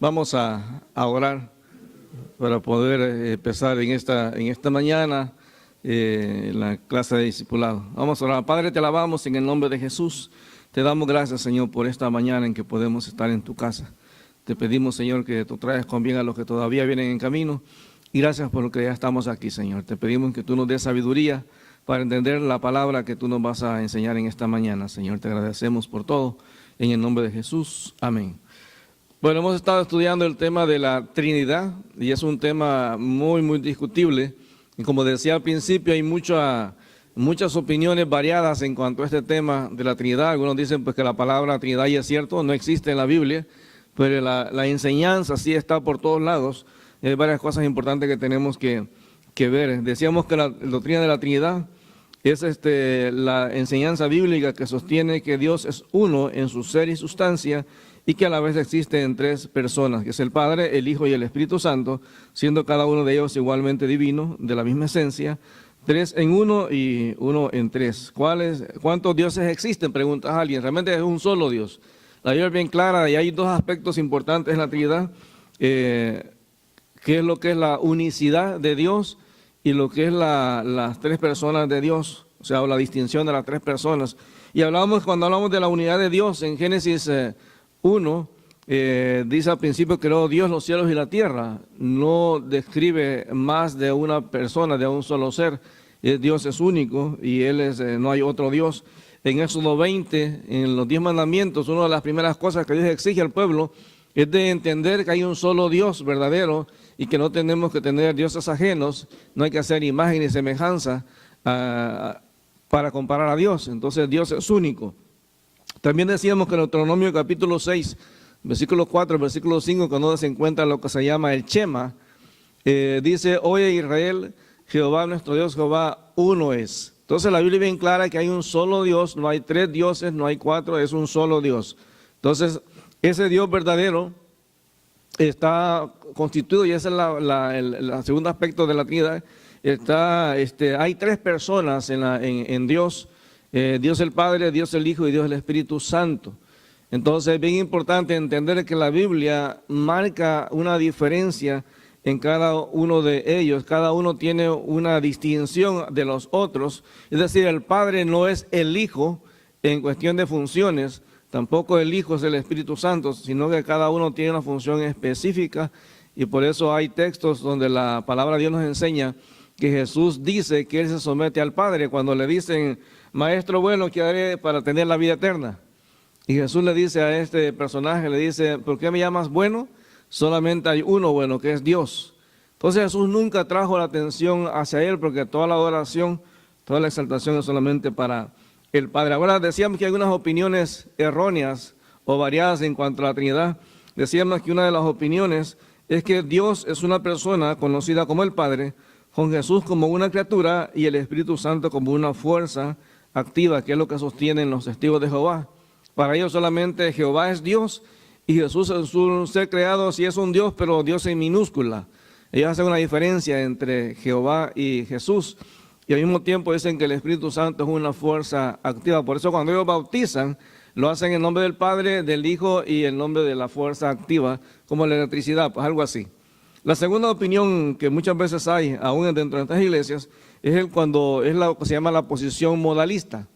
Vamos a orar para poder empezar en esta mañana la clase de discipulado. Vamos a orar. Padre, te alabamos en el nombre de Jesús. Te damos gracias, Señor, por esta mañana en que podemos estar en tu casa. Te pedimos, Señor, que tú traigas con bien a los que todavía vienen en camino. Y gracias por lo que ya estamos aquí, Señor. Te pedimos que tú nos des sabiduría para entender la palabra que tú nos vas a enseñar en esta mañana, Señor. Te agradecemos por todo. En el nombre de Jesús. Amén. Bueno, hemos estado estudiando el tema de la Trinidad y es un tema muy discutible. Y como decía al principio, hay muchas opiniones variadas en cuanto a este tema de la Trinidad. Algunos dicen pues que la palabra Trinidad, y es cierto, no existe en la Biblia, pero la enseñanza sí está por todos lados. Hay varias cosas importantes que tenemos que ver. Decíamos que la doctrina de la Trinidad es la enseñanza bíblica que sostiene que Dios es uno en su ser y sustancia y que a la vez existe en tres personas, que es el Padre, el Hijo y el Espíritu Santo, siendo cada uno de ellos igualmente divino, de la misma esencia, tres en uno y uno en tres. ¿Cuántos dioses existen? Pregunta alguien. Realmente es un solo Dios. La Biblia es bien clara y hay dos aspectos importantes en la Trinidad, que es lo que es la unicidad de Dios y lo que es las tres personas de Dios, o sea, la distinción de las tres personas. Y cuando hablamos de la unidad de Dios, en Génesis 1, dice al principio creó Dios los cielos y la tierra. No describe más de una persona, de un solo ser. Dios es único y no hay otro Dios. En Éxodo 20, en los 10 mandamientos, una de las primeras cosas que Dios exige al pueblo es de entender que hay un solo Dios verdadero y que no tenemos que tener dioses ajenos, no hay que hacer imagen ni semejanza para comparar a Dios. Entonces Dios es único. También decíamos que en Deuteronomio capítulo 6, versículo 4, versículo 5, cuando se encuentra lo que se llama el Shema, dice: oye Israel, Jehová nuestro Dios, Jehová uno es. Entonces la Biblia es bien clara que hay un solo Dios, no hay tres dioses, no hay cuatro, es un solo Dios. Entonces ese Dios verdadero está constituido, y ese es el segundo aspecto de la Trinidad. Hay tres personas en Dios. Dios el Padre, Dios el Hijo y Dios el Espíritu Santo. Entonces es bien importante entender que la Biblia marca una diferencia en cada uno de ellos. Cada uno tiene una distinción de los otros. Es decir, el Padre no es el Hijo en cuestión de funciones, tampoco el Hijo es el Espíritu Santo, sino que cada uno tiene una función específica, y por eso hay textos donde la palabra de Dios nos enseña que Jesús dice que Él se somete al Padre cuando le dicen: Maestro bueno, ¿qué haré para tener la vida eterna? Y Jesús le dice a este personaje, le dice: ¿por qué me llamas bueno? Solamente hay uno bueno, que es Dios. Entonces Jesús nunca trajo la atención hacia Él, porque toda la adoración, toda la exaltación es solamente para el Padre. Ahora decíamos que hay unas opiniones erróneas o variadas en cuanto a la Trinidad. Decíamos que una de las opiniones es que Dios es una persona conocida como el Padre, con Jesús como una criatura y el Espíritu Santo como una fuerza activa, que es lo que sostienen los testigos de Jehová. Para ellos solamente Jehová es Dios y Jesús es un ser creado, sí es un Dios, pero Dios en minúscula. Ellos hacen una diferencia entre Jehová y Jesús, y al mismo tiempo dicen que el Espíritu Santo es una fuerza activa. Por eso cuando ellos bautizan, lo hacen en nombre del Padre, del Hijo y en nombre de la fuerza activa, como la electricidad, pues algo así. La segunda opinión que muchas veces hay, aún dentro de estas iglesias, es cuando es lo que se llama la posición modalista.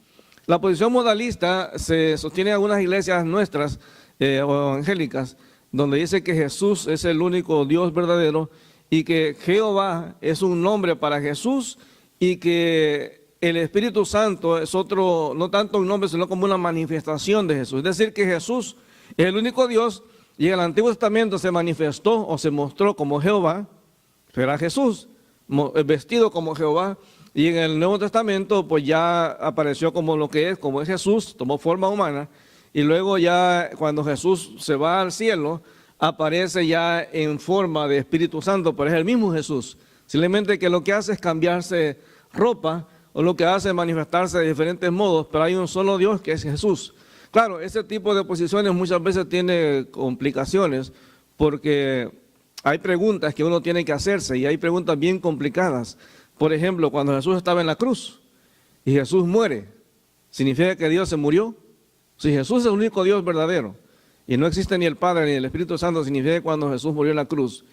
La posición modalista se sostiene en algunas iglesias nuestras o evangélicas, donde dice que Jesús es el único Dios verdadero y que Jehová es un nombre para Jesús y que el Espíritu Santo es otro, no tanto un nombre, sino como una manifestación de Jesús. Es decir, que Jesús es el único Dios. Y en el Antiguo Testamento se manifestó o se mostró como Jehová, era Jesús, vestido como Jehová. Y en el Nuevo Testamento pues ya apareció como es Jesús, tomó forma humana. Y luego ya cuando Jesús se va al cielo, aparece ya en forma de Espíritu Santo, pero es el mismo Jesús. Simplemente que lo que hace es cambiarse ropa, o lo que hace es manifestarse de diferentes modos, pero hay un solo Dios que es Jesús. Claro, ese tipo de posiciones muchas veces tiene complicaciones, porque hay preguntas que uno tiene que hacerse y hay preguntas bien complicadas. Por ejemplo, cuando Jesús estaba en la cruz y Jesús muere, ¿significa que Dios se murió? Si Jesús es el único Dios verdadero y no existe ni el Padre ni el Espíritu Santo, significa que cuando Jesús murió en la cruz,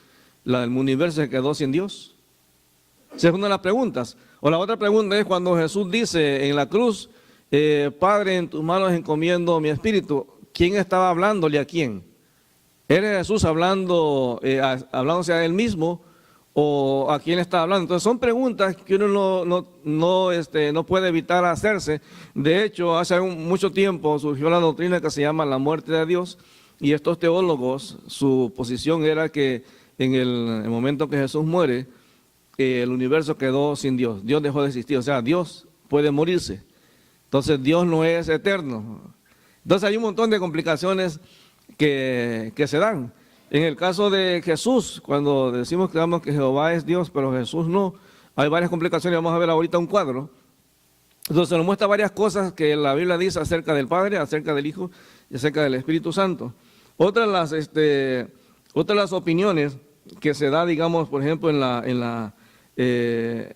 el universo se quedó sin Dios. Esa es una de las preguntas. O la otra pregunta es cuando Jesús dice en la cruz, Padre, en tus manos encomiendo mi espíritu, ¿quién estaba hablándole a quién? ¿Era Jesús hablándose a él mismo o a quién estaba hablando? Entonces son preguntas que uno no puede evitar hacerse. De hecho, hace mucho tiempo surgió la doctrina que se llama la muerte de Dios, y estos teólogos, su posición era que en el momento que Jesús muere, el universo quedó sin Dios, Dios dejó de existir, o sea, Dios puede morirse, entonces Dios no es eterno. Entonces hay un montón de complicaciones que se dan. En el caso de Jesús, cuando decimos que Jehová es Dios, pero Jesús no, hay varias complicaciones. Vamos a ver ahorita un cuadro. Entonces nos muestra varias cosas que la Biblia dice acerca del Padre, acerca del Hijo y acerca del Espíritu Santo. Otras de las opiniones que se da, digamos, por ejemplo, que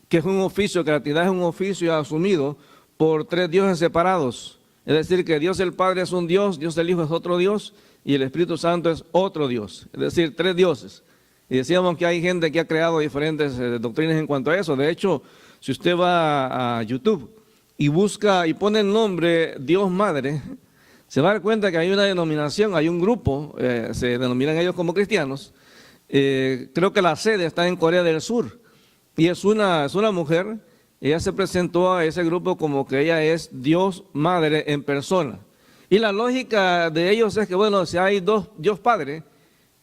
es un oficio, que la Trinidad es un oficio asumido por tres dioses separados. Es decir, que Dios el Padre es un Dios, Dios el Hijo es otro Dios y el Espíritu Santo es otro Dios. Es decir, tres dioses. Y decíamos que hay gente que ha creado diferentes doctrinas en cuanto a eso. De hecho, si usted va a YouTube y busca y pone el nombre Dios Madre, se va a dar cuenta que hay una denominación, hay un grupo, se denominan ellos como cristianos. Creo que la sede está en Corea del Sur y es una mujer. Ella se presentó a ese grupo como que ella es Dios Madre en persona. Y la lógica de ellos es que, bueno, si hay Dios Padre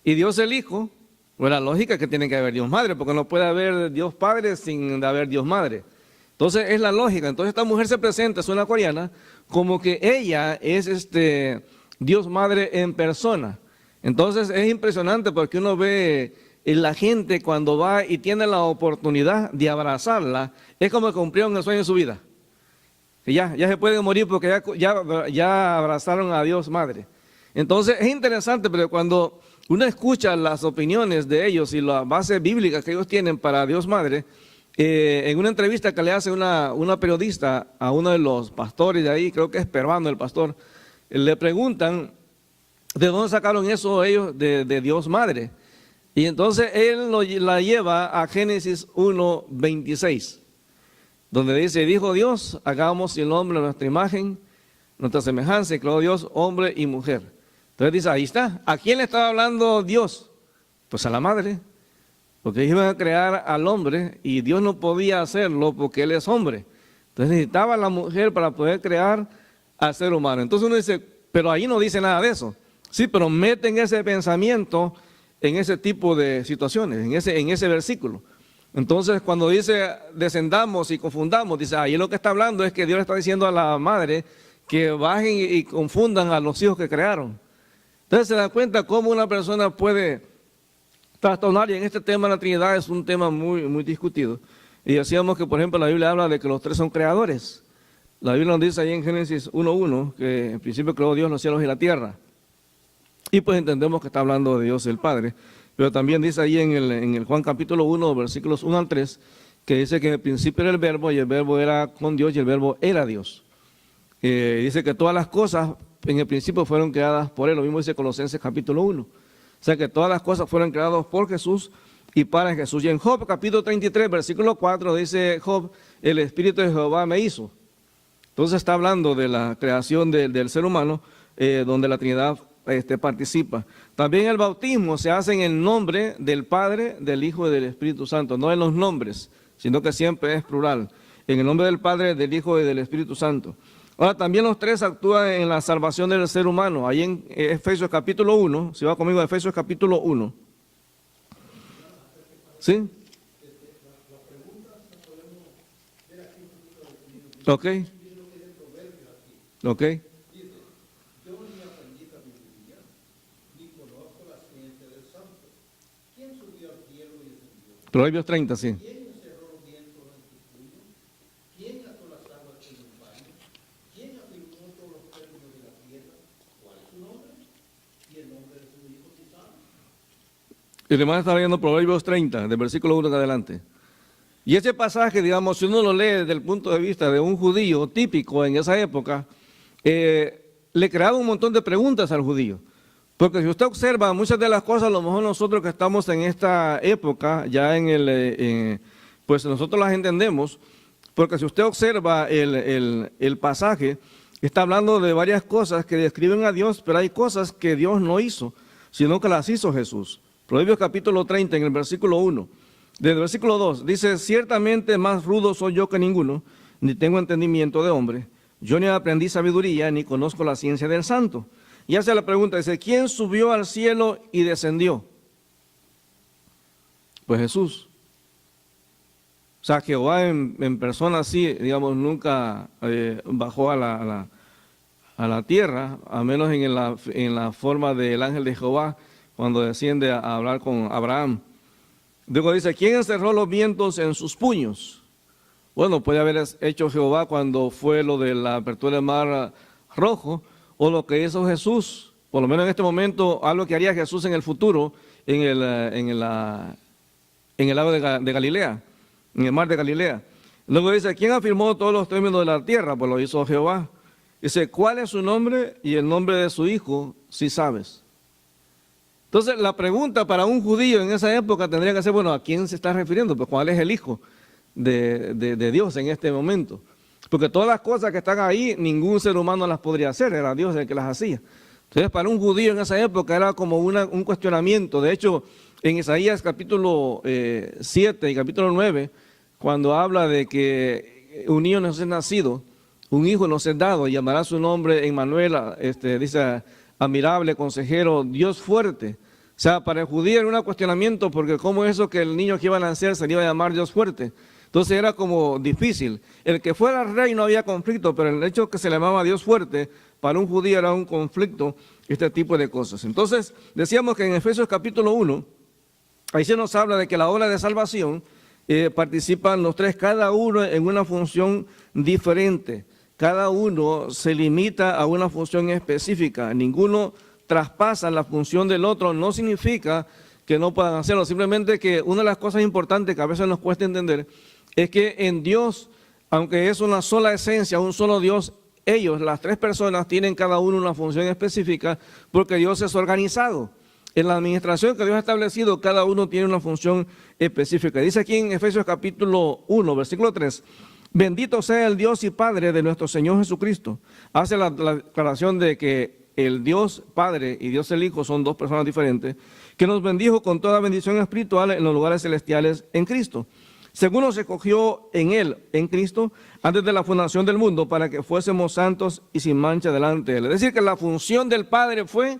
y Dios el Hijo, pues la lógica es que tiene que haber Dios Madre, porque no puede haber Dios Padre sin haber Dios Madre. Entonces es la lógica. Entonces esta mujer se presenta, es una coreana, como que ella es Dios Madre en persona. Entonces es impresionante porque uno ve la gente cuando va y tiene la oportunidad de abrazarla, es como que cumplieron el sueño de su vida. Que ya se pueden morir porque ya abrazaron a Dios Madre. Entonces es interesante, pero cuando uno escucha las opiniones de ellos y la base bíblica que ellos tienen para Dios Madre, en una entrevista que le hace una periodista a uno de los pastores de ahí, creo que es peruano el pastor, le preguntan de dónde sacaron eso ellos de Dios Madre. Y entonces él la lleva a Génesis 1:26, donde dice, dijo Dios, hagamos el hombre a nuestra imagen, nuestra semejanza, y creó Dios hombre y mujer. Entonces dice, ahí está. ¿A quién le estaba hablando Dios? Pues a la madre, porque iban a crear al hombre y Dios no podía hacerlo porque él es hombre. Entonces necesitaba a la mujer para poder crear al ser humano. Entonces uno dice, pero ahí no dice nada de eso. Sí, pero meten ese pensamiento en ese tipo de situaciones, en ese versículo. Entonces cuando dice descendamos y confundamos, dice, ahí lo que está hablando es que Dios le está diciendo a la madre que bajen y confundan a los hijos que crearon. Entonces se dan cuenta cómo una persona puede trastornar, y en este tema la Trinidad es un tema muy, muy discutido. Y decíamos que, por ejemplo, la Biblia habla de que los tres son creadores. La Biblia nos dice ahí en Génesis 1:1 que en principio creó Dios los cielos y la tierra. Y pues entendemos que está hablando de Dios el Padre. Pero también dice ahí en el Juan capítulo 1, versículos 1 al 3, que dice que en el principio era el verbo y el verbo era con Dios y el verbo era Dios. Dice que todas las cosas en el principio fueron creadas por Él. Lo mismo dice Colosenses capítulo 1. O sea que todas las cosas fueron creadas por Jesús y para Jesús. Y en Job capítulo 33, versículo 4, dice Job, el Espíritu de Jehová me hizo. Entonces está hablando de la creación del ser humano, donde la Trinidad participa. También el bautismo se hace en el nombre del Padre, del Hijo y del Espíritu Santo, no en los nombres, sino que siempre es plural. En el nombre del Padre, del Hijo y del Espíritu Santo. Ahora, también los tres actúan en la salvación del ser humano. Ahí en Efesios capítulo 1, si va conmigo a Efesios capítulo 1. ¿Sí? Ok. Ok. Proverbios 30, sí. Y además está leyendo Proverbios 30, del versículo 1 en adelante. Y ese pasaje, digamos, si uno lo lee desde el punto de vista de un judío típico en esa época, le creaba un montón de preguntas al judío. Porque si usted observa muchas de las cosas, a lo mejor nosotros que estamos en esta época, ya pues nosotros las entendemos, porque si usted observa el pasaje, está hablando de varias cosas que describen a Dios, pero hay cosas que Dios no hizo, sino que las hizo Jesús. Proverbios capítulo 30, en el versículo 1, desde el versículo 2, dice: ciertamente más rudo soy yo que ninguno, ni tengo entendimiento de hombre. Yo ni aprendí sabiduría, ni conozco la ciencia del santo. Y hace la pregunta, dice: ¿quién subió al cielo y descendió? Pues Jesús. O sea, Jehová en persona así, digamos, nunca bajó a la tierra, a menos en la forma del ángel de Jehová, cuando desciende a hablar con Abraham. Luego dice: ¿quién encerró los vientos en sus puños? Bueno, puede haber hecho Jehová cuando fue lo de la apertura del mar rojo, o lo que hizo Jesús, por lo menos en este momento, algo que haría Jesús en el futuro, en el lago de Galilea, en el mar de Galilea. Luego dice: ¿quién afirmó todos los términos de la tierra? Pues lo hizo Jehová. Dice: ¿cuál es su nombre y el nombre de su hijo, si sabes? Entonces, la pregunta para un judío en esa época tendría que ser, bueno, ¿a quién se está refiriendo? Pues ¿cuál es el hijo de Dios en este momento? Porque todas las cosas que están ahí, ningún ser humano las podría hacer, era Dios el que las hacía. Entonces, para un judío en esa época era como un cuestionamiento. De hecho, en Isaías capítulo 7 y capítulo 9, cuando habla de que un niño nos es nacido, un hijo nos es dado, y llamará su nombre Emmanuel, dice: admirable, consejero, Dios fuerte. O sea, para el judío era un cuestionamiento, porque cómo es eso que el niño que iba a nacer se le iba a llamar Dios fuerte. Entonces era como difícil. El que fuera rey no había conflicto, pero el hecho que se le llamaba Dios fuerte, para un judío era un conflicto, este tipo de cosas. Entonces, decíamos que en Efesios capítulo 1, ahí se nos habla de que la obra de salvación participan los tres, cada uno en una función diferente. Cada uno se limita a una función específica. Ninguno traspasa la función del otro. No significa que no puedan hacerlo, simplemente que una de las cosas importantes que a veces nos cuesta entender es que en Dios, aunque es una sola esencia, un solo Dios, ellos, las tres personas, tienen cada uno una función específica, porque Dios es organizado. En la administración que Dios ha establecido, cada uno tiene una función específica. Dice aquí en Efesios capítulo 1, versículo 3, bendito sea el Dios y Padre de nuestro Señor Jesucristo. Hace la aclaración de que el Dios Padre y Dios el Hijo son dos personas diferentes, que nos bendijo con toda bendición espiritual en los lugares celestiales en Cristo, según nos escogió en Él, en Cristo, antes de la fundación del mundo, para que fuésemos santos y sin mancha delante de Él. Es decir, que la función del Padre fue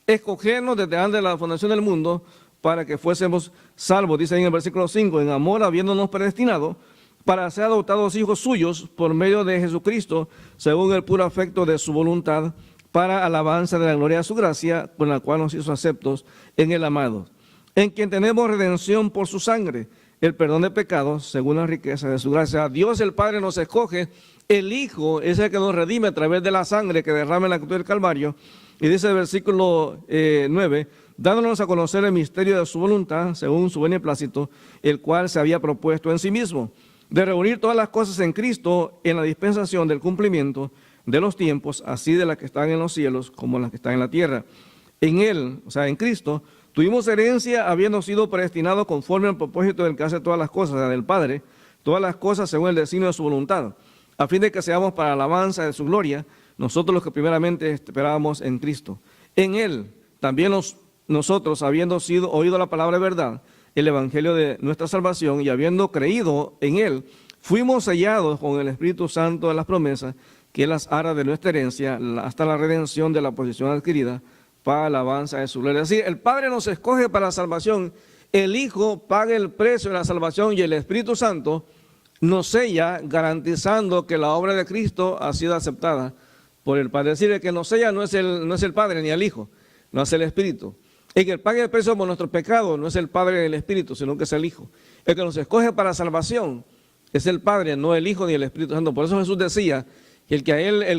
escogernos desde antes de la fundación del mundo, para que fuésemos salvos. Dice ahí en el versículo 5, en amor habiéndonos predestinado, para ser adoptados hijos suyos por medio de Jesucristo, según el puro afecto de su voluntad, para alabanza de la gloria de su gracia, con la cual nos hizo aceptos en el amado, en quien tenemos redención por su sangre, el perdón de pecados, según la riqueza de su gracia. Dios el Padre nos escoge, el Hijo es el que nos redime a través de la sangre que derrama en la cruz del Calvario. Y dice el versículo 9, dándonos a conocer el misterio de su voluntad, según su beneplácito, el cual se había propuesto en sí mismo, de reunir todas las cosas en Cristo en la dispensación del cumplimiento de los tiempos, así de las que están en los cielos como las que están en la tierra. En Él, o sea, en Cristo, tuvimos herencia habiendo sido predestinados conforme al propósito del que hace todas las cosas, o sea, del Padre, todas las cosas según el designio de su voluntad, a fin de que seamos para alabanza de su gloria, nosotros los que primeramente esperábamos en Cristo. En Él también nosotros, habiendo oído la palabra de verdad, el evangelio de nuestra salvación, y habiendo creído en Él, fuimos sellados con el Espíritu Santo de las promesas, que las hará de nuestra herencia hasta la redención de la posesión adquirida, para alabanza de su gloria. Es decir, el Padre nos escoge para la salvación, el Hijo paga el precio de la salvación y el Espíritu Santo nos sella garantizando que la obra de Cristo ha sido aceptada por el Padre. Es decir, el que nos sella no es el Padre ni el Hijo, no es el Espíritu. El que paga el precio por nuestro pecado no es el Padre ni el Espíritu, sino que es el Hijo. El que nos escoge para salvación es el Padre, no el Hijo ni el Espíritu Santo. Por eso Jesús decía que el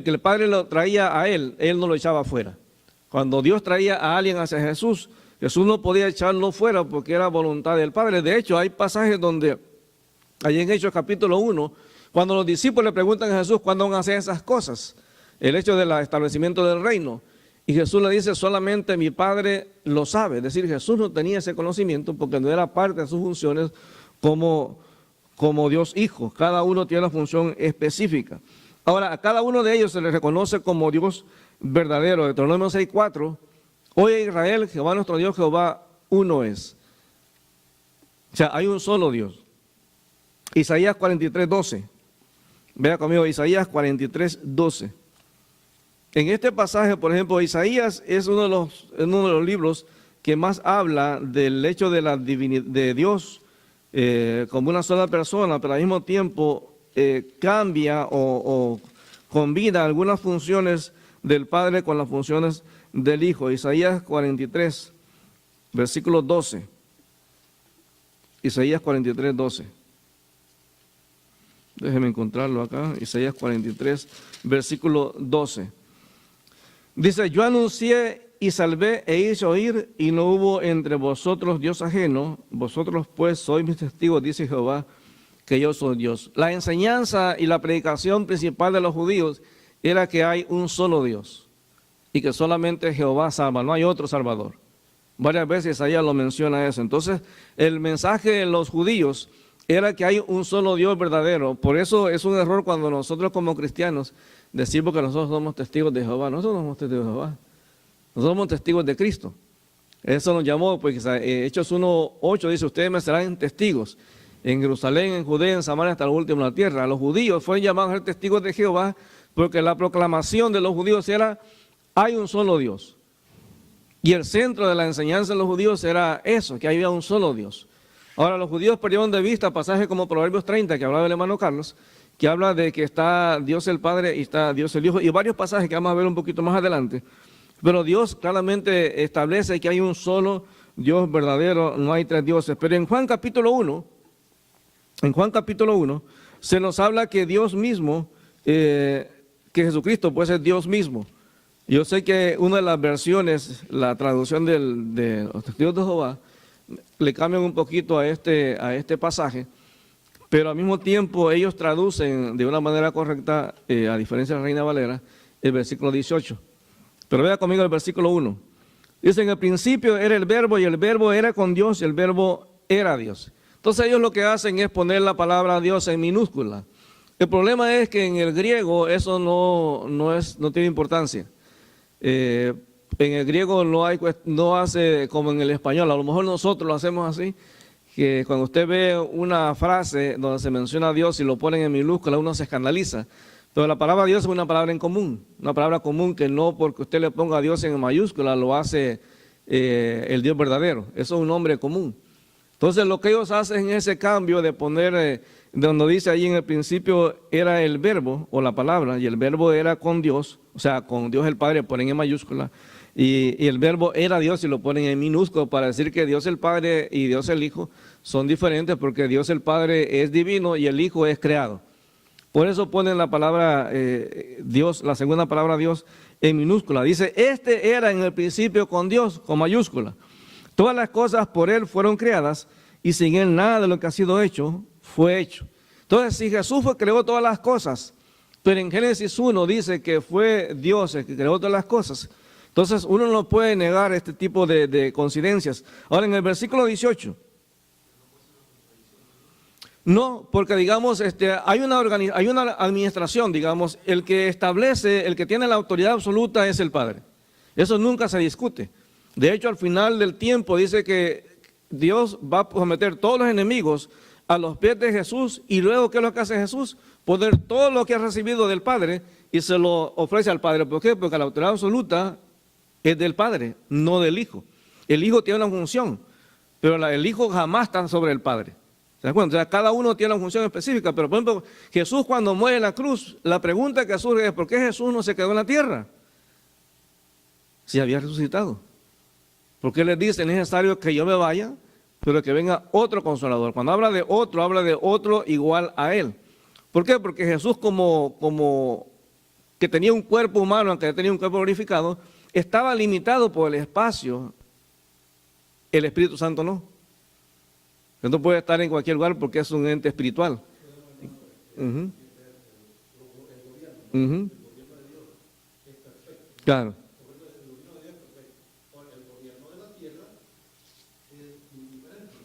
que el Padre lo traía a él no lo echaba fuera. Cuando Dios traía a alguien hacia Jesús, Jesús no podía echarlo fuera porque era voluntad del Padre. De hecho, hay pasajes donde, allí en Hechos capítulo 1, cuando los discípulos le preguntan a Jesús cuándo van a hacer esas cosas, el hecho del establecimiento del reino. Y Jesús le dice, solamente mi Padre lo sabe. Es decir, Jesús no tenía ese conocimiento porque no era parte de sus funciones como Dios Hijo. Cada uno tiene una función específica. Ahora, a cada uno de ellos se le reconoce como Dios verdadero. Deuteronomio 6:4, oye Israel, Jehová nuestro Dios, Jehová uno es. O sea, hay un solo Dios. Isaías 43:12. Vea conmigo, Isaías 43:12. En este pasaje, por ejemplo, Isaías es uno de los libros que más habla del hecho de la divinidad de Dios como una sola persona, pero al mismo tiempo cambia o combina algunas funciones del Padre con las funciones del Hijo. Isaías 43, versículo 12. Isaías 43:12. Déjeme encontrarlo acá. Isaías 43, versículo 12. Dice, yo anuncié y salvé e hice oír, y no hubo entre vosotros Dios ajeno. Vosotros pues sois mis testigos, dice Jehová, que yo soy Dios. La enseñanza y la predicación principal de los judíos era que hay un solo Dios y que solamente Jehová salva, no hay otro salvador. Varias veces Isaías lo menciona eso. Entonces, el mensaje de los judíos era que hay un solo Dios verdadero. Por eso es un error cuando nosotros como cristianos decimos que nosotros somos testigos de Jehová. Nosotros no somos testigos de Jehová. Nosotros somos testigos de Cristo. Eso nos llamó, pues Hechos 1:8 dice, ustedes me serán testigos en Jerusalén, en Judea, en Samaria, hasta lo último de la tierra. Los judíos fueron llamados a ser testigos de Jehová porque la proclamación de los judíos era, hay un solo Dios. Y el centro de la enseñanza de los judíos era eso, que había un solo Dios. Ahora, los judíos perdieron de vista pasajes como Proverbios 30, que hablaba el hermano Carlos, que habla de que está Dios el Padre y está Dios el Hijo, y varios pasajes que vamos a ver un poquito más adelante. Pero Dios claramente establece que hay un solo Dios verdadero, no hay tres dioses. Pero en Juan capítulo 1, se nos habla que Dios mismo, que Jesucristo puede ser Dios mismo. Yo sé que una de las versiones, la traducción de los testigos de Jehová, le cambian un poquito a este pasaje, pero al mismo tiempo ellos traducen de una manera correcta, a diferencia de la Reina Valera, el versículo 18. Pero vea conmigo el versículo 1. Dice, en el principio era el verbo, y el verbo era con Dios, y el verbo era Dios. Entonces ellos lo que hacen es poner la palabra Dios en minúscula. El problema es que en el griego eso no tiene importancia. En el griego no hace como en el español. A lo mejor nosotros lo hacemos así, que cuando usted ve una frase donde se menciona a Dios y lo ponen en minúscula, uno se escandaliza. Pero la palabra Dios es una palabra en común, una palabra común que no porque usted le ponga a Dios en mayúscula lo hace el Dios verdadero. Eso es un nombre común. Entonces lo que ellos hacen es ese cambio de poner, donde dice ahí en el principio era el verbo o la palabra, y el verbo era con Dios, o sea, con Dios el Padre ponen en mayúscula, y el verbo era Dios y lo ponen en minúsculo para decir que Dios el Padre y Dios el Hijo son diferentes porque Dios el Padre es divino y el Hijo es creado. Por eso ponen la palabra Dios, la segunda palabra Dios en minúscula. Dice, este era en el principio con Dios, con mayúscula. Todas las cosas por Él fueron creadas y sin Él nada de lo que ha sido hecho fue hecho. Entonces, si Jesús creó todas las cosas, pero en Génesis 1 dice que fue Dios el que creó todas las cosas, entonces uno no puede negar este tipo de coincidencias. Ahora, en el versículo 18... No, porque digamos, hay una administración, digamos, el que establece, el que tiene la autoridad absoluta es el Padre. Eso nunca se discute. De hecho, al final del tiempo dice que Dios va a someter todos los enemigos a los pies de Jesús, y luego, ¿qué es lo que hace Jesús? Poner todo lo que ha recibido del Padre y se lo ofrece al Padre. ¿Por qué? Porque la autoridad absoluta es del Padre, no del Hijo. El Hijo tiene una función, pero el Hijo jamás está sobre el Padre. ¿Se dan cuenta? O sea, cada uno tiene una función específica, pero por ejemplo, Jesús cuando muere en la cruz, la pregunta que surge es, ¿por qué Jesús no se quedó en la tierra? Si había resucitado. ¿Por qué les dice, es necesario que yo me vaya, pero que venga otro consolador? Cuando habla de otro igual a él. ¿Por qué? Porque Jesús como que tenía un cuerpo humano, aunque tenía un cuerpo glorificado, estaba limitado por el espacio. El Espíritu Santo no. No puede estar en cualquier lugar porque es un ente espiritual. Claro.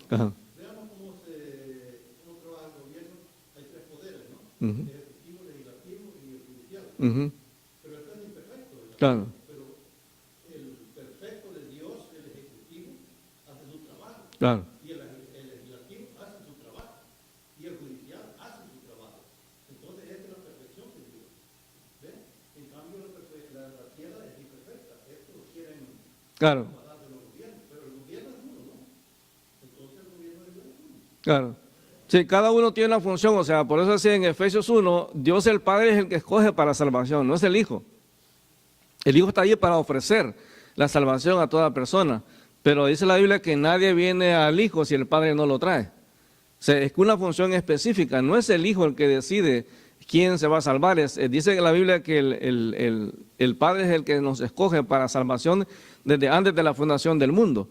Ajá. Veamos cómo trabaja el gobierno. Hay tres poderes, ¿no? Ujú. El ejecutivo, el legislativo y el judicial. Ujú. Pero esto es imperfecto, ¿verdad? Claro. Pero el perfecto de Dios, el ejecutivo, hace su trabajo. Claro. Y el legislativo hace su trabajo. Y el judicial hace su trabajo. Entonces, esta es la perfección de Dios. ¿Ves? En cambio, la tierra es imperfecta. Estos quieren Claro. pasar de los gobiernos. Pero el gobierno es uno, ¿no? Entonces, el gobierno de Dios es uno. Claro. Sí, cada uno tiene una función, o sea, por eso decía en Efesios 1, Dios el Padre es el que escoge para salvación, no es el Hijo. El Hijo está allí para ofrecer la salvación a toda persona, pero dice la Biblia que nadie viene al Hijo si el Padre no lo trae. O sea, es que una función específica, no es el Hijo el que decide quién se va a salvar, dice la Biblia que el Padre es el que nos escoge para salvación desde antes de la fundación del mundo.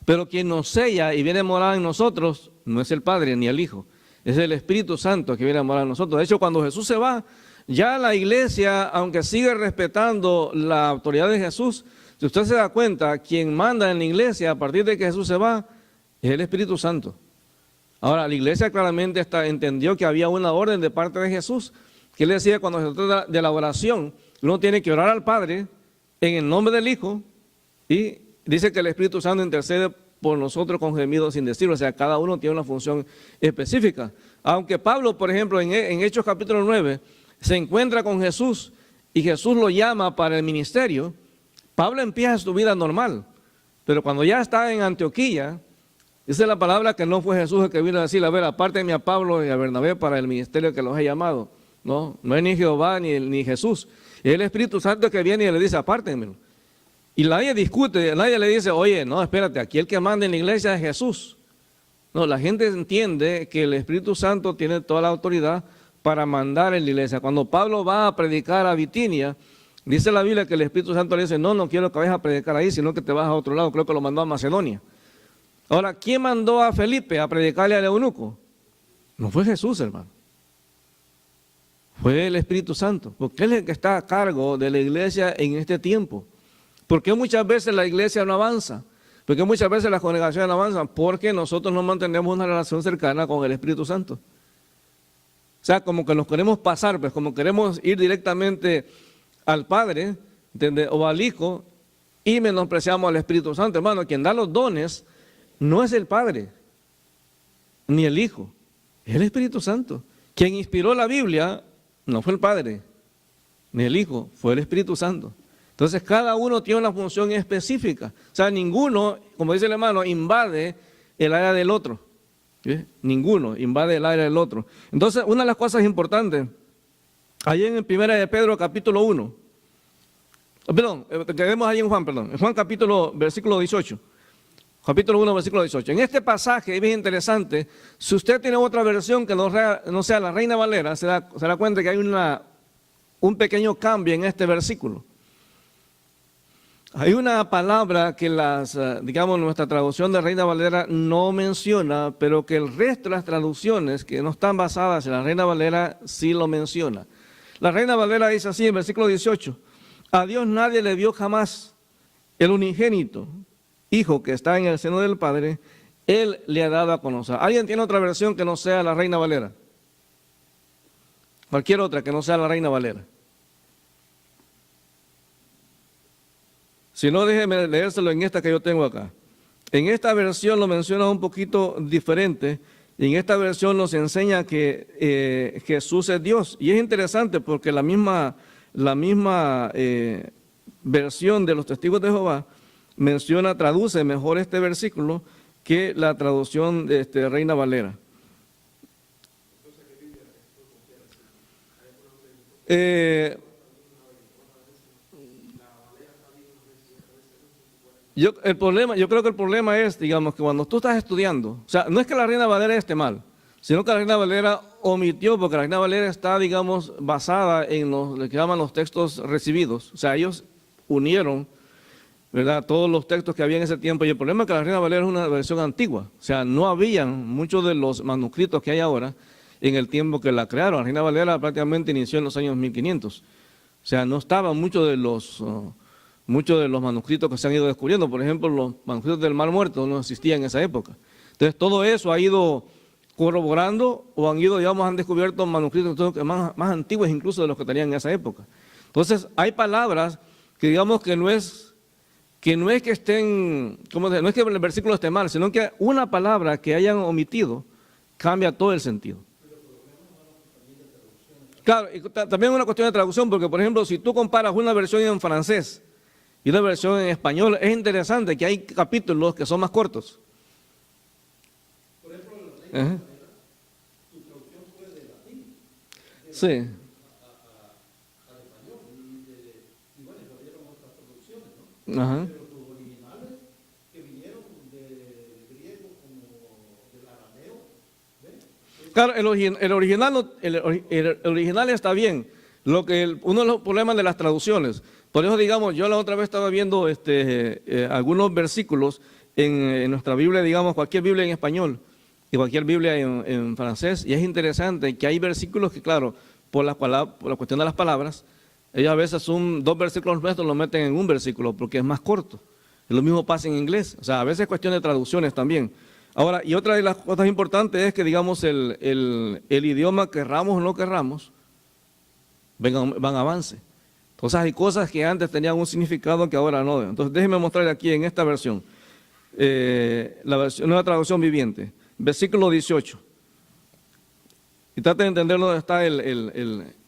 Pero quien nos sella y viene a morar en nosotros no es el Padre ni el Hijo, es el Espíritu Santo que viene a morar en nosotros. De hecho, cuando Jesús se va, ya la iglesia, aunque sigue respetando la autoridad de Jesús, si usted se da cuenta, quien manda en la iglesia a partir de que Jesús se va es el Espíritu Santo. Ahora, la iglesia claramente entendió que había una orden de parte de Jesús, que él decía cuando se trata de la oración, uno tiene que orar al Padre en el nombre del Hijo y dice que el Espíritu Santo intercede por nosotros con gemidos sin decirlo, o sea, cada uno tiene una función específica. Aunque Pablo, por ejemplo, en Hechos capítulo 9, se encuentra con Jesús y Jesús lo llama para el ministerio, Pablo empieza su vida normal, pero cuando ya está en Antioquía, dice la palabra que no fue Jesús el que vino a decir, a ver, apártenme a Pablo y a Bernabé para el ministerio que los he llamado. No es ni Jehová ni Jesús, es el Espíritu Santo que viene y le dice, apártenmelo. Y nadie discute, nadie le dice, oye, no, espérate, aquí el que manda en la iglesia es Jesús. No, la gente entiende que el Espíritu Santo tiene toda la autoridad para mandar en la iglesia. Cuando Pablo va a predicar a Bitinia, dice la Biblia que el Espíritu Santo le dice, no quiero que vayas a predicar ahí, sino que te vas a otro lado, creo que lo mandó a Macedonia. Ahora, ¿quién mandó a Felipe a predicarle al eunuco? No fue Jesús, hermano. Fue el Espíritu Santo, porque Él es el que está a cargo de la iglesia en este tiempo. ¿Por qué muchas veces la iglesia no avanza? ¿Por qué muchas veces las congregaciones no avanzan? Porque nosotros no mantenemos una relación cercana con el Espíritu Santo. O sea, como que nos queremos pasar, pues como queremos ir directamente al Padre, ¿entiende? O al Hijo, y menospreciamos al Espíritu Santo. Hermano, quien da los dones no es el Padre, ni el Hijo, es el Espíritu Santo. Quien inspiró la Biblia no fue el Padre, ni el Hijo, fue el Espíritu Santo. Entonces cada uno tiene una función específica. O sea, ninguno, como dice el hermano, invade el área del otro. ¿Sí? Ninguno invade el área del otro. Entonces, una de las cosas importantes, allí en 1 de Pedro capítulo 1, perdón, quedemos ahí en Juan, en Juan versículo 18. Capítulo 1, versículo 18. En este pasaje es bien interesante. Si usted tiene otra versión que no sea la Reina Valera, se da cuenta que hay un pequeño cambio en este versículo. Hay una palabra que nuestra traducción de Reina Valera no menciona, pero que el resto de las traducciones que no están basadas en la Reina Valera sí lo menciona. La Reina Valera dice así en versículo 18, a Dios nadie le dio jamás el unigénito, Hijo que está en el seno del Padre, Él le ha dado a conocer. ¿Alguien tiene otra versión que no sea la Reina Valera? Cualquier otra que no sea la Reina Valera. Si no, déjeme leérselo en esta que yo tengo acá. En esta versión lo menciona un poquito diferente, y en esta versión nos enseña que Jesús es Dios. Y es interesante porque la misma versión de los Testigos de Jehová traduce mejor este versículo que la traducción de Reina Valera. Yo creo que el problema es, digamos, que cuando tú estás estudiando, o sea, no es que la Reina Valera esté mal, sino que la Reina Valera omitió, porque la Reina Valera está, digamos, basada en lo que llaman los textos recibidos. O sea, ellos unieron, ¿verdad?, todos los textos que había en ese tiempo, y el problema es que la Reina Valera es una versión antigua. O sea, no habían muchos de los manuscritos que hay ahora en el tiempo que la crearon. La Reina Valera prácticamente inició en los años 1500. O sea, no estaban muchos de los muchos de los manuscritos que se han ido descubriendo. Por ejemplo, los manuscritos del Mar Muerto no existían en esa época. Entonces, todo eso ha ido corroborando o han descubierto manuscritos más antiguos incluso de los que tenían en esa época. Entonces, hay palabras que digamos que no es que estén, no es que el versículo esté mal, sino que una palabra que hayan omitido cambia todo el sentido. Claro, y también una cuestión de traducción, porque por ejemplo, si tú comparas una versión en francés y una versión en español, es interesante que hay capítulos que son más cortos. Por ejemplo, Ajá. tu traducción fue de latín Sí. al español y bueno, lo dieron otras traducciones, ¿no? Ajá. Pero tus originales que vinieron de griego como del arameo, ¿ves? Claro, el original está bien. Uno de los problemas de las traducciones, por eso digamos, yo la otra vez estaba viendo algunos versículos en nuestra Biblia, digamos, cualquier Biblia en español y cualquier Biblia en francés, y es interesante que hay versículos que, claro, por la cuestión de las palabras, ellos a veces dos versículos nuestros los meten en un versículo porque es más corto. Y lo mismo pasa en inglés, o sea, a veces es cuestión de traducciones también. Ahora, y otra de las cosas importantes es que, digamos, el idioma, querramos o no querramos, van a avance. Entonces hay cosas que antes tenían un significado que ahora no. Entonces déjenme mostrarle aquí en esta versión, nueva traducción viviente, versículo 18. Y traten de entender dónde está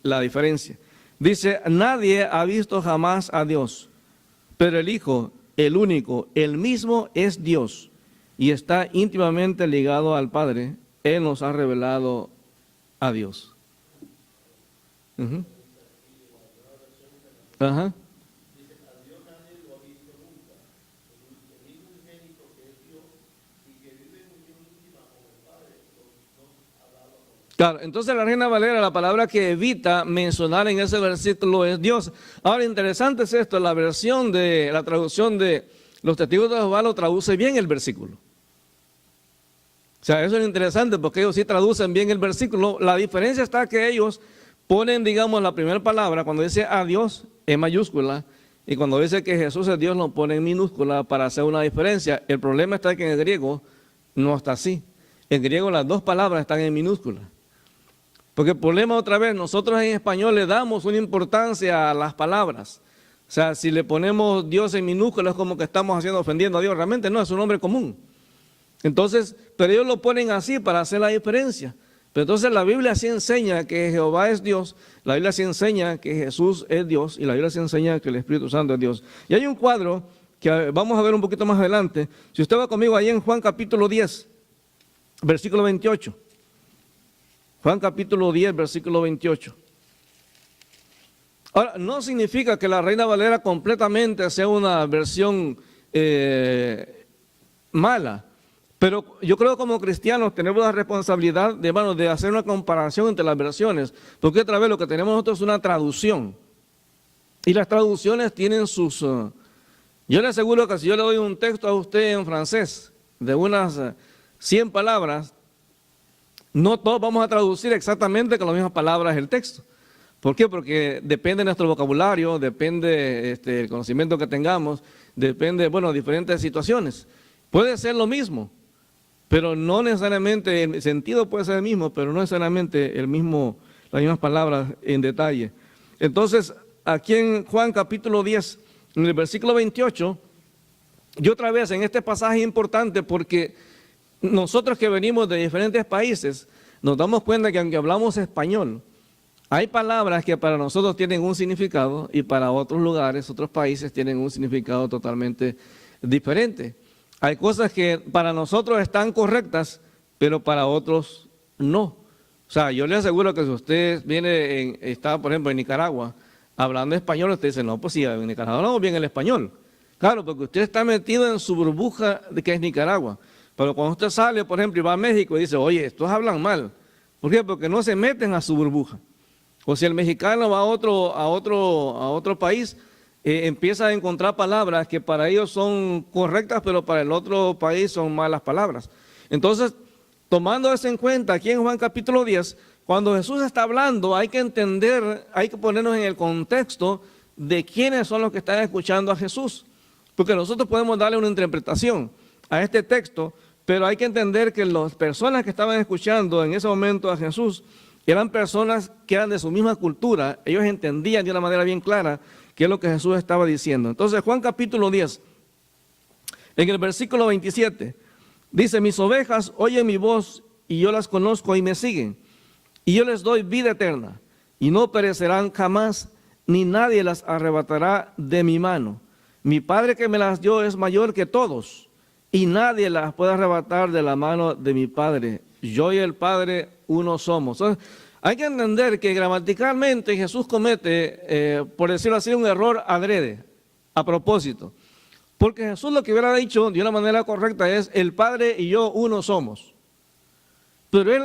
la diferencia. Dice, nadie ha visto jamás a Dios, pero el Hijo, el único, el mismo es Dios y está íntimamente ligado al Padre. Él nos ha revelado a Dios. Uh-huh. Ajá. Claro, entonces la Reina Valera, la palabra que evita mencionar en ese versículo es Dios. Ahora, interesante es esto, la traducción de los testigos de Jehová lo traduce bien el versículo. O sea, eso es interesante porque ellos sí traducen bien el versículo. La diferencia está que ellos ponen, digamos, la primera palabra, cuando dice a Dios, en mayúscula, y cuando dice que Jesús es Dios, lo ponen en minúscula para hacer una diferencia. El problema está que en el griego no está así. En griego las dos palabras están en minúscula. Porque el problema otra vez, nosotros en español le damos una importancia a las palabras. O sea, si le ponemos Dios en minúscula es como que estamos ofendiendo a Dios. Realmente no, es un nombre común. Entonces, pero ellos lo ponen así para hacer la diferencia. Pero entonces la Biblia sí enseña que Jehová es Dios, la Biblia sí enseña que Jesús es Dios y la Biblia sí enseña que el Espíritu Santo es Dios. Y hay un cuadro que vamos a ver un poquito más adelante. Si usted va conmigo ahí en Juan capítulo 10, versículo 28. Juan capítulo 10, versículo 28. Ahora, no significa que la Reina Valera completamente sea una versión mala, pero yo creo que como cristianos tenemos la responsabilidad de hacer una comparación entre las versiones, porque otra vez lo que tenemos nosotros es una traducción, y las traducciones tienen sus... yo le aseguro que si yo le doy un texto a usted en francés de unas 100 palabras, no todos vamos a traducir exactamente con las mismas palabras el texto. ¿Por qué? Porque depende de nuestro vocabulario, depende del conocimiento que tengamos, depende, bueno, diferentes situaciones. Puede ser lo mismo, pero no necesariamente, el sentido puede ser el mismo, pero no necesariamente las mismas palabras en detalle. Entonces, aquí en Juan capítulo 10, en el versículo 28, y otra vez en este pasaje importante porque nosotros que venimos de diferentes países, nos damos cuenta que aunque hablamos español, hay palabras que para nosotros tienen un significado y para otros lugares, otros países tienen un significado totalmente diferente. Hay cosas que para nosotros están correctas, pero para otros no. O sea, yo le aseguro que si usted está por ejemplo en Nicaragua, hablando español, usted dice, no, pues sí, en Nicaragua hablamos bien el español. Claro, porque usted está metido en su burbuja de que es Nicaragua. Pero cuando usted sale, por ejemplo, y va a México y dice, oye, estos hablan mal. ¿Por qué? Porque no se meten a su burbuja. O si el mexicano va a otro país, empieza a encontrar palabras que para ellos son correctas, pero para el otro país son malas palabras. Entonces, tomando eso en cuenta, aquí en Juan capítulo 10, cuando Jesús está hablando, hay que entender, hay que ponernos en el contexto de quiénes son los que están escuchando a Jesús. Porque nosotros podemos darle una interpretación a este texto, pero hay que entender que las personas que estaban escuchando en ese momento a Jesús eran personas que eran de su misma cultura. Ellos entendían de una manera bien clara qué es lo que Jesús estaba diciendo. Entonces, Juan capítulo 10, en el versículo 27, dice: mis ovejas oyen mi voz y yo las conozco y me siguen. Y yo les doy vida eterna y no perecerán jamás, ni nadie las arrebatará de mi mano. Mi Padre que me las dio es mayor que todos y nadie las puede arrebatar de la mano de mi Padre. Yo y el Padre uno somos. Entonces, hay que entender que gramaticalmente Jesús comete, por decirlo así, un error adrede, a propósito. Porque Jesús lo que hubiera dicho de una manera correcta es: el Padre y yo uno somos. Pero Él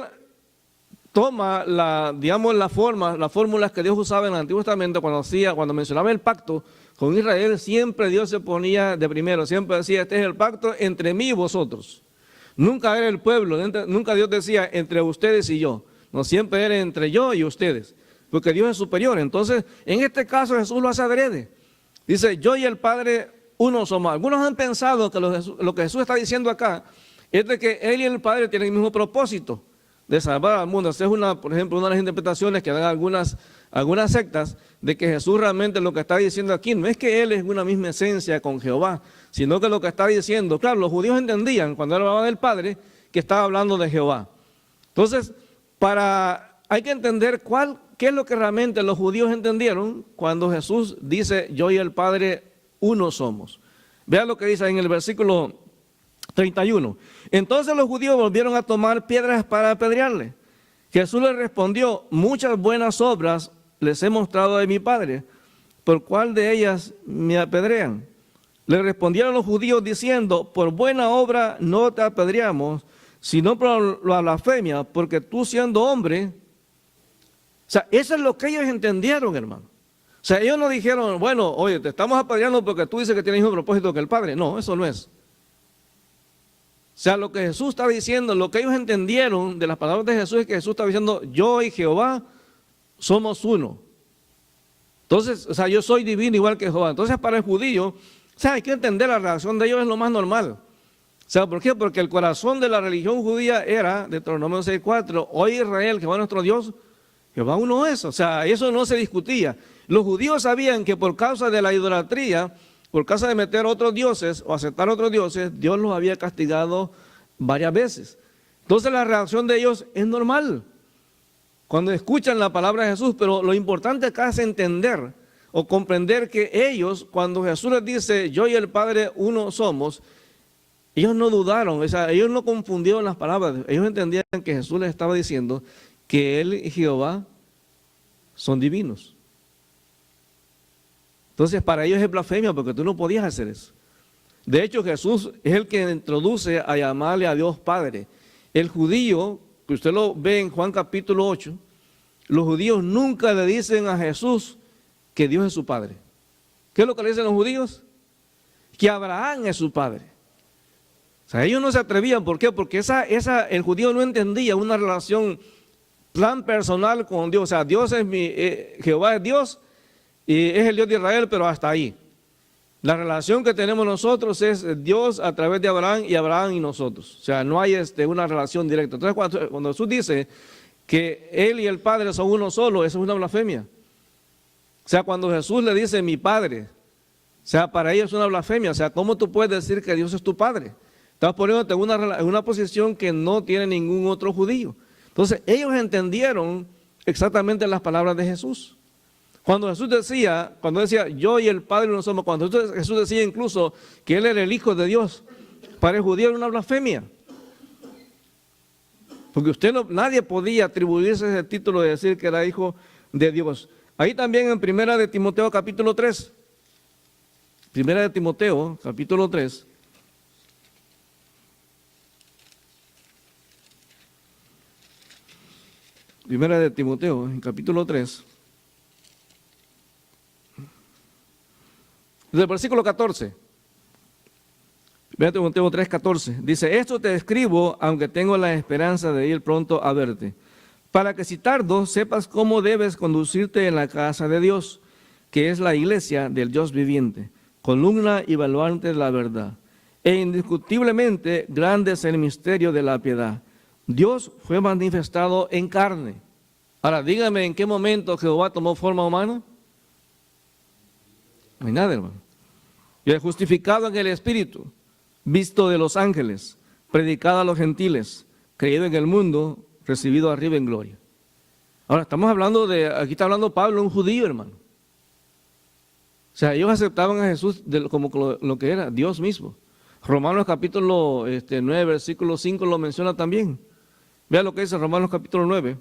toma las fórmulas que Dios usaba en el Antiguo Testamento cuando mencionaba el pacto con Israel. Siempre Dios se ponía de primero, siempre decía: este es el pacto entre mí y vosotros. Nunca era el pueblo, nunca Dios decía entre ustedes y yo. No, siempre era entre yo y ustedes, porque Dios es superior. Entonces, en este caso Jesús lo hace adrede. Dice: yo y el Padre uno somos. Algunos han pensado que lo que Jesús está diciendo acá es de que Él y el Padre tienen el mismo propósito de salvar al mundo. Esa es por ejemplo, una de las interpretaciones que dan algunas sectas, de que Jesús realmente lo que está diciendo aquí no es que Él es una misma esencia con Jehová, sino que lo que está diciendo, claro, los judíos entendían cuando Él hablaba del Padre que estaba hablando de Jehová. Entonces, hay que entender qué es lo que realmente los judíos entendieron cuando Jesús dice: yo y el Padre uno somos. Vean lo que dice en el versículo 31. Entonces los judíos volvieron a tomar piedras para apedrearle. Jesús les respondió: muchas buenas obras les he mostrado de mi Padre, ¿por cuál de ellas me apedrean? Le respondieron los judíos diciendo: por buena obra no te apedreamos, sino por la blasfemia, porque tú siendo hombre. O sea, eso es lo que ellos entendieron, hermano. O sea, ellos no dijeron: bueno, oye, te estamos apedreando porque tú dices que tienes el mismo propósito que el Padre. No, eso no es. O sea, lo que Jesús está diciendo, lo que ellos entendieron de las palabras de Jesús es que Jesús está diciendo: yo y Jehová somos uno. Entonces, o sea, yo soy divino igual que Jehová. Entonces, para el judío, o sea, hay que entender, la reacción de ellos es lo más normal. O sea, ¿por qué? Porque el corazón de la religión judía era, Deuteronomio 6:4, oye Israel, Jehová nuestro Dios, Jehová uno es. O sea, eso no se discutía. Los judíos sabían que por causa de la idolatría, por causa de meter otros dioses o aceptar otros dioses, Dios los había castigado varias veces. Entonces la reacción de ellos es normal cuando escuchan la palabra de Jesús, pero lo importante acá es entender o comprender que ellos, cuando Jesús les dice: yo y el Padre uno somos, ellos no dudaron, o sea, ellos no confundieron las palabras. Ellos entendían que Jesús les estaba diciendo que Él y Jehová son divinos. Entonces para ellos es blasfemia, porque tú no podías hacer eso. De hecho, Jesús es el que introduce a llamarle a Dios Padre. El judío, que usted lo ve en Juan capítulo 8, los judíos nunca le dicen a Jesús que Dios es su Padre. ¿Qué es lo que le dicen los judíos? Que Abraham es su Padre. O sea, ellos no se atrevían. ¿Por qué? Porque el judío no entendía una relación tan personal con Dios. O sea, Dios es Jehová es Dios y es el Dios de Israel, pero hasta ahí. La relación que tenemos nosotros es Dios a través de Abraham y Abraham y nosotros. O sea, no hay una relación directa. Entonces, cuando Jesús dice que Él y el Padre son uno solo, eso es una blasfemia. O sea, cuando Jesús le dice mi Padre, o sea, para ellos es una blasfemia. O sea, ¿cómo tú puedes decir que Dios es tu Padre? Estás poniéndote en una posición que no tiene ningún otro judío. Entonces, ellos entendieron exactamente las palabras de Jesús. Cuando decía yo y el Padre no somos, cuando Jesús decía incluso que Él era el Hijo de Dios, para el judío era una blasfemia. Porque nadie podía atribuirse ese título de decir que era hijo de Dios. Ahí también en Primera de Timoteo capítulo 3. Primera de Timoteo capítulo 3. Primera de Timoteo, en capítulo 3. Desde el versículo 14. Primera de Timoteo 3, 14. Dice: esto te escribo, aunque tengo la esperanza de ir pronto a verte, para que si tardo, sepas cómo debes conducirte en la casa de Dios, que es la iglesia del Dios viviente, columna y baluarte de la verdad. E indiscutiblemente grande es el misterio de la piedad. Dios fue manifestado en carne. Ahora, dígame, ¿en qué momento Jehová tomó forma humana? No hay nada, hermano. Y es justificado en el Espíritu, visto de los ángeles, predicado a los gentiles, creído en el mundo, recibido arriba en gloria. Ahora, estamos hablando aquí está hablando Pablo, un judío, hermano. O sea, ellos aceptaban a Jesús como lo que era, Dios mismo. Romanos capítulo 9, versículo 5 lo menciona también. Vea lo que dice Romanos capítulo 9.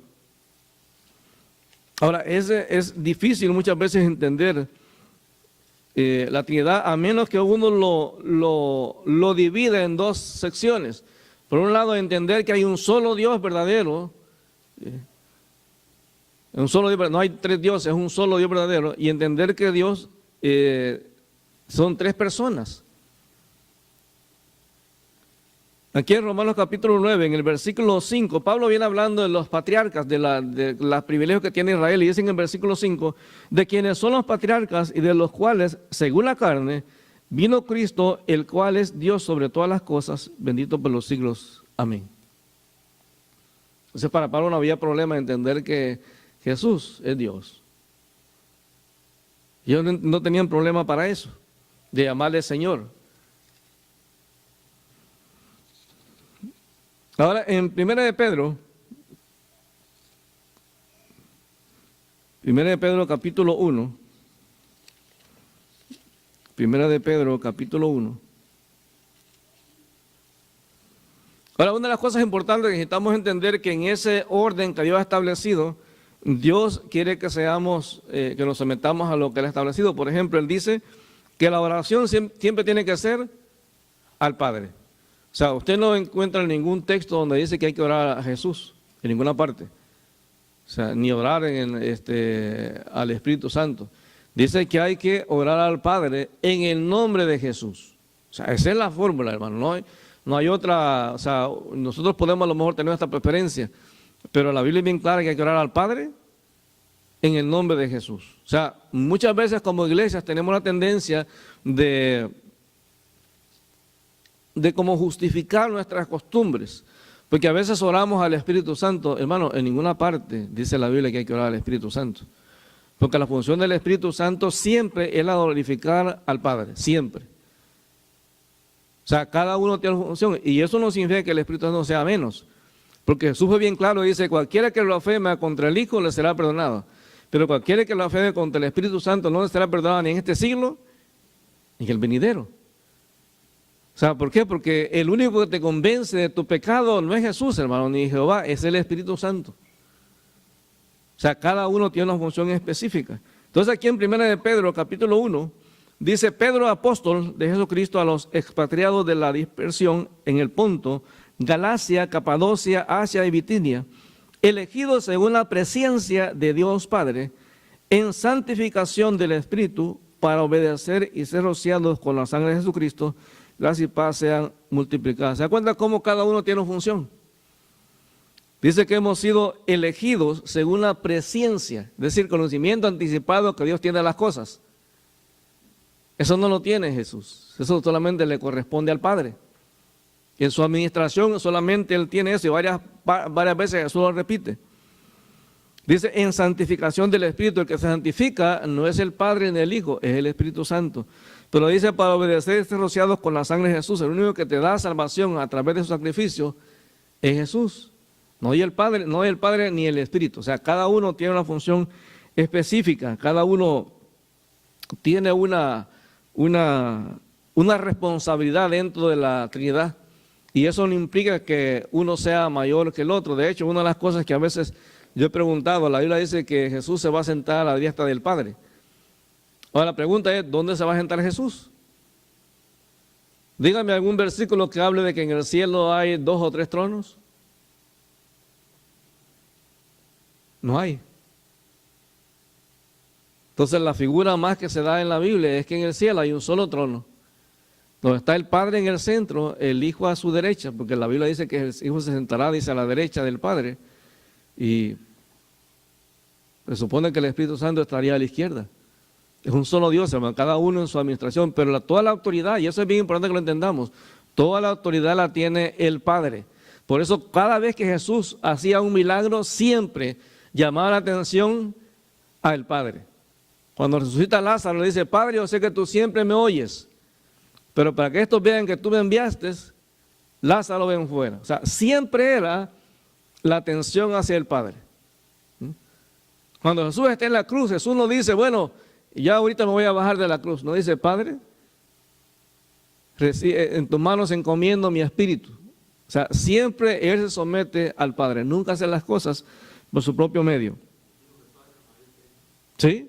Ahora, es difícil muchas veces entender la Trinidad, a menos que uno lo divida en dos secciones. Por un lado, entender que hay un solo Dios verdadero, no hay tres dioses, es un solo Dios verdadero, y entender que Dios son tres personas. Aquí en Romanos capítulo 9, en el versículo 5, Pablo viene hablando de los patriarcas, de los privilegios que tiene Israel, y dice en el versículo 5, de quienes son los patriarcas y de los cuales, según la carne, vino Cristo, el cual es Dios sobre todas las cosas, bendito por los siglos. Amén. Entonces para Pablo no había problema en entender que Jesús es Dios. Ellos no tenían problema para eso, de llamarle Señor. Ahora, en 1 de Pedro capítulo 1, 1 de Pedro capítulo 1. Ahora, una de las cosas importantes que necesitamos entender que en ese orden que Dios ha establecido, Dios quiere que que nos sometamos a lo que Él ha establecido. Por ejemplo, Él dice que la oración siempre tiene que ser al Padre. O sea, usted no encuentra ningún texto donde dice que hay que orar a Jesús, en ninguna parte. O sea, ni orar al Espíritu Santo. Dice que hay que orar al Padre en el nombre de Jesús. O sea, esa es la fórmula, hermano. No hay otra, o sea, nosotros podemos a lo mejor tener nuestra preferencia, pero la Biblia es bien clara que hay que orar al Padre en el nombre de Jesús. O sea, muchas veces como iglesias tenemos la tendencia de cómo justificar nuestras costumbres, porque a veces oramos al Espíritu Santo. Hermano, en ninguna parte dice la Biblia que hay que orar al Espíritu Santo, porque la función del Espíritu Santo siempre es la de glorificar al Padre, siempre. O sea, cada uno tiene una función, y eso no significa que el Espíritu Santo sea menos, porque Jesús fue bien claro, dice, cualquiera que blasfeme contra el Hijo le será perdonado, pero cualquiera que blasfeme contra el Espíritu Santo no le será perdonado ni en este siglo, ni en el venidero. O sea, ¿por qué? Porque el único que te convence de tu pecado no es Jesús, hermano, ni Jehová, es el Espíritu Santo. O sea, cada uno tiene una función específica. Entonces aquí en 1 de Pedro, capítulo 1, dice: Pedro, apóstol de Jesucristo, a los expatriados de la dispersión en el Ponto, Galacia, Capadocia, Asia y Bitinia, elegidos según la presencia de Dios Padre, en santificación del Espíritu, para obedecer y ser rociados con la sangre de Jesucristo, gracia y paz sean multiplicadas. ¿Se da cuenta cómo cada uno tiene una función? Dice que hemos sido elegidos según la presencia, es decir, conocimiento anticipado que Dios tiene de las cosas. Eso no lo tiene Jesús, eso solamente le corresponde al Padre. Y en su administración solamente Él tiene eso, y varias veces Jesús lo repite. Dice, en santificación del Espíritu. El que se santifica no es el Padre ni el Hijo, es el Espíritu Santo. Pero dice, para obedecer y ser rociados con la sangre de Jesús. El único que te da salvación a través de su sacrificio es Jesús. No hay el Padre ni el Espíritu. O sea, cada uno tiene una función específica, cada uno tiene una responsabilidad dentro de la Trinidad. Y eso no implica que uno sea mayor que el otro. De hecho, una de las cosas que a veces yo he preguntado, la Biblia dice que Jesús se va a sentar a la diestra del Padre. Ahora la pregunta es, ¿dónde se va a sentar Jesús? Dígame algún versículo que hable de que en el cielo hay 2 o 3 tronos. No hay. Entonces la figura más que se da en la Biblia es que en el cielo hay un solo trono, donde está el Padre en el centro, el Hijo a su derecha, porque la Biblia dice que el Hijo se sentará, dice, a la derecha del Padre, y se supone que el Espíritu Santo estaría a la izquierda. Es un solo Dios, hermano, cada uno en su administración, pero toda la autoridad, y eso es bien importante que lo entendamos, toda la autoridad la tiene el Padre. Por eso cada vez que Jesús hacía un milagro, siempre llamaba la atención al Padre. Cuando resucita a Lázaro, le dice, Padre, yo sé que tú siempre me oyes, pero para que estos vean que tú me enviaste, Lázaro ven fuera. O sea, siempre era la atención hacia el Padre. Cuando Jesús está en la cruz, Jesús no dice, bueno, ya ahorita me voy a bajar de la cruz. No dice, Padre, en tus manos encomiendo mi espíritu. O sea, siempre Él se somete al Padre. Nunca hace las cosas por su propio medio. ¿Sí?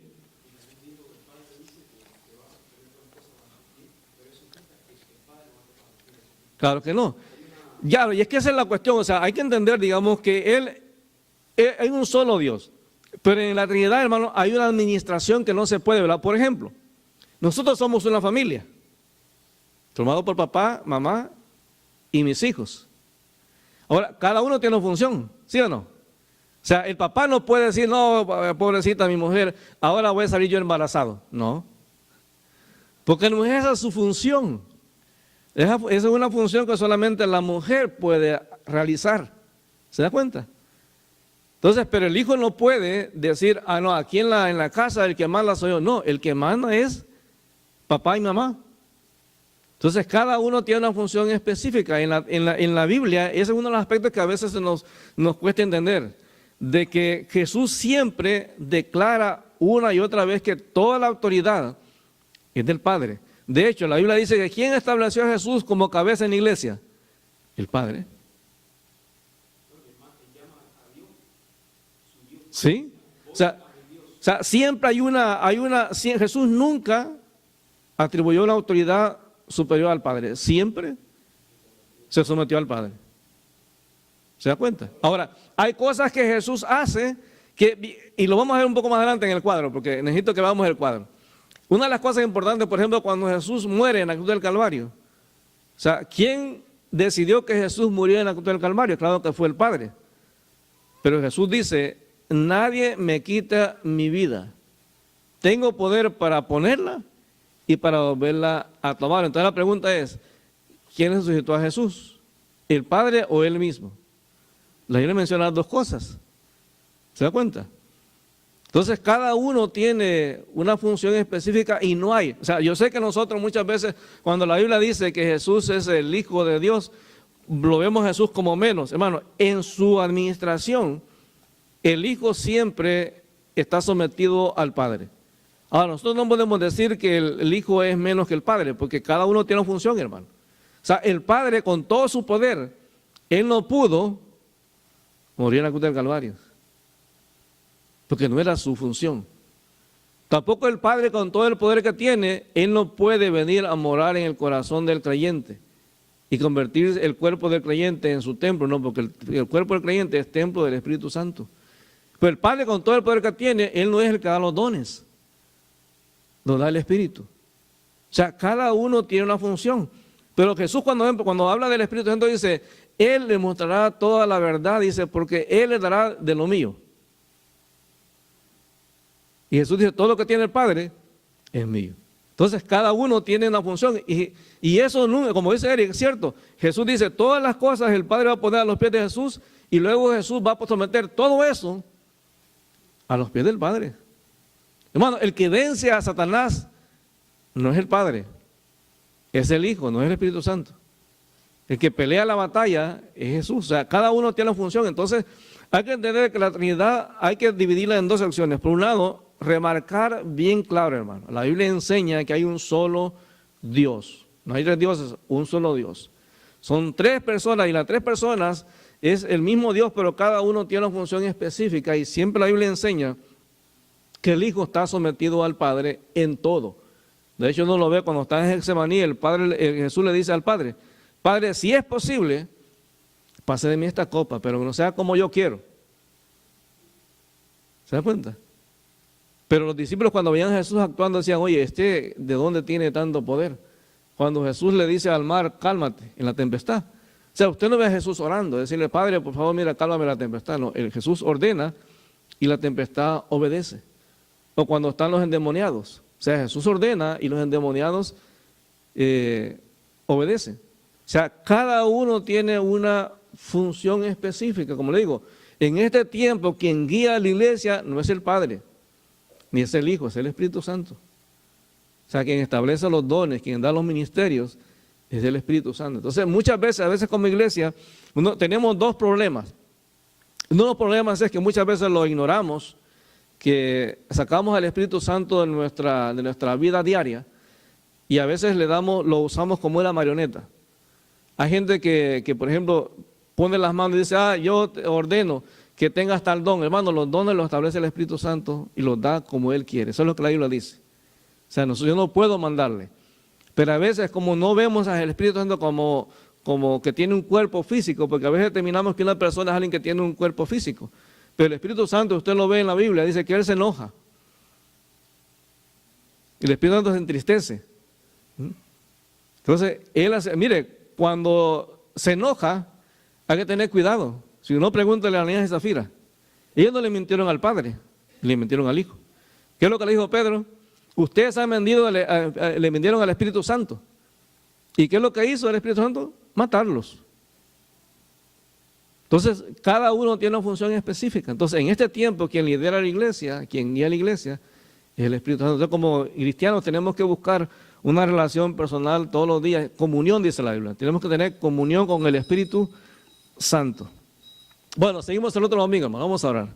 Claro que no. Ya, y es que esa es la cuestión. O sea, hay que entender, digamos, que hay un solo Dios. Pero en la Trinidad, hermano, hay una administración que no se puede, ¿verdad? Por ejemplo, nosotros somos una familia, formado por papá, mamá y mis hijos. Ahora, cada uno tiene una función, ¿sí o no? O sea, el papá no puede decir, no, pobrecita mi mujer, ahora voy a salir yo embarazado. No, porque no es esa su función. Esa es una función que solamente la mujer puede realizar. ¿Se da cuenta? Entonces, pero el hijo no puede decir, ah, no, aquí en la casa el que manda soy yo. No, el que manda es papá y mamá. Entonces, cada uno tiene una función específica. En la Biblia, ese es uno de los aspectos que a veces nos cuesta entender, de que Jesús siempre declara una y otra vez que toda la autoridad es del Padre. De hecho, la Biblia dice que ¿quién estableció a Jesús como cabeza en la iglesia? El Padre. ¿Sí? O sea, siempre Jesús nunca atribuyó una autoridad superior al Padre, siempre se sometió al Padre. ¿Se da cuenta? Ahora, hay cosas que Jesús hace, y lo vamos a ver un poco más adelante en el cuadro, porque necesito que veamos el cuadro. Una de las cosas importantes, por ejemplo, cuando Jesús muere en la cruz del Calvario, o sea, ¿quién decidió que Jesús muriera en la cruz del Calvario? Claro que fue el Padre. Pero Jesús dice, nadie me quita mi vida. Tengo poder para ponerla y para volverla a tomar. Entonces la pregunta es, ¿quién resucitó a Jesús? ¿El Padre o Él mismo? La Biblia menciona las dos cosas. ¿Se da cuenta? Entonces cada uno tiene una función específica y no hay. O sea, yo sé que nosotros muchas veces, cuando la Biblia dice que Jesús es el Hijo de Dios, lo vemos a Jesús como menos. Hermano, en su administración, el Hijo siempre está sometido al Padre. Ahora, nosotros no podemos decir que el Hijo es menos que el Padre, porque cada uno tiene una función, hermano. O sea, el Padre con todo su poder, Él no pudo morir en la cruz del Calvario, porque no era su función. Tampoco el Padre con todo el poder que tiene, Él no puede venir a morar en el corazón del creyente y convertir el cuerpo del creyente en su templo, no, porque el cuerpo del creyente es templo del Espíritu Santo. Pero el Padre con todo el poder que tiene, Él no es el que da los dones, los da el Espíritu. O sea, cada uno tiene una función. Pero Jesús cuando habla del Espíritu Santo dice, Él le mostrará toda la verdad, dice, porque Él le dará de lo mío. Y Jesús dice, todo lo que tiene el Padre es mío. Entonces cada uno tiene una función y eso, como dice Eric, es cierto. Jesús dice, todas las cosas el Padre va a poner a los pies de Jesús y luego Jesús va a someter todo eso a los pies del Padre. Hermano, el que vence a Satanás no es el Padre, es el Hijo, no es el Espíritu Santo. El que pelea la batalla es Jesús. O sea, cada uno tiene una función. Entonces hay que entender que la Trinidad hay que dividirla en dos secciones. Por un lado, remarcar bien claro, hermano, la Biblia enseña que hay un solo Dios. No hay tres dioses, un solo Dios. Son tres personas y las tres personas es el mismo Dios, pero cada uno tiene una función específica y siempre la Biblia enseña que el Hijo está sometido al Padre en todo. De hecho, uno lo ve cuando está en Getsemaní, Jesús le dice al Padre, Padre, si es posible, pase de mí esta copa, pero que no sea como yo quiero. ¿Se da cuenta? Pero los discípulos cuando veían a Jesús actuando decían, oye, ¿de dónde tiene tanto poder? Cuando Jesús le dice al mar, cálmate en la tempestad. O sea, usted no ve a Jesús orando, decirle, Padre, por favor, mira, cálmame la tempestad. No, Jesús ordena y la tempestad obedece. O cuando están los endemoniados, O sea, Jesús ordena y los endemoniados obedecen. O sea, cada uno tiene una función específica. Como le digo, en este tiempo quien guía a la iglesia no es el Padre, ni es el Hijo, es el Espíritu Santo. O sea, quien establece los dones, quien da los ministerios, es el Espíritu Santo. Entonces, muchas veces, a veces como iglesia, tenemos dos problemas. Uno de los problemas es que muchas veces lo ignoramos, que sacamos al Espíritu Santo de nuestra vida diaria y a veces lo usamos como una marioneta. Hay gente que, por ejemplo, pone las manos y dice, yo te ordeno que tengas tal don. Hermano, los dones los establece el Espíritu Santo y los da como Él quiere. Eso es lo que la Biblia dice. O sea, yo no puedo mandarle. Pero a veces como no vemos al Espíritu Santo como que tiene un cuerpo físico, porque a veces determinamos que una persona es alguien que tiene un cuerpo físico. Pero el Espíritu Santo, usted lo ve en la Biblia, dice que Él se enoja. Y el Espíritu Santo se entristece. Entonces, mire, cuando se enoja, hay que tener cuidado. Si uno pregunta a Ananías y Zafira, ellos no le mintieron al Padre, le mintieron al Hijo. ¿Qué es lo que le dijo Pedro? Ustedes han mentido, le mintieron al Espíritu Santo. ¿Y qué es lo que hizo el Espíritu Santo? Matarlos. Entonces, cada uno tiene una función específica. Entonces, en este tiempo, quien lidera la iglesia, quien guía la iglesia, es el Espíritu Santo. Entonces, como cristianos tenemos que buscar una relación personal todos los días. Comunión, dice la Biblia. Tenemos que tener comunión con el Espíritu Santo. Bueno, seguimos el otro domingo, hermano. Vamos a orar.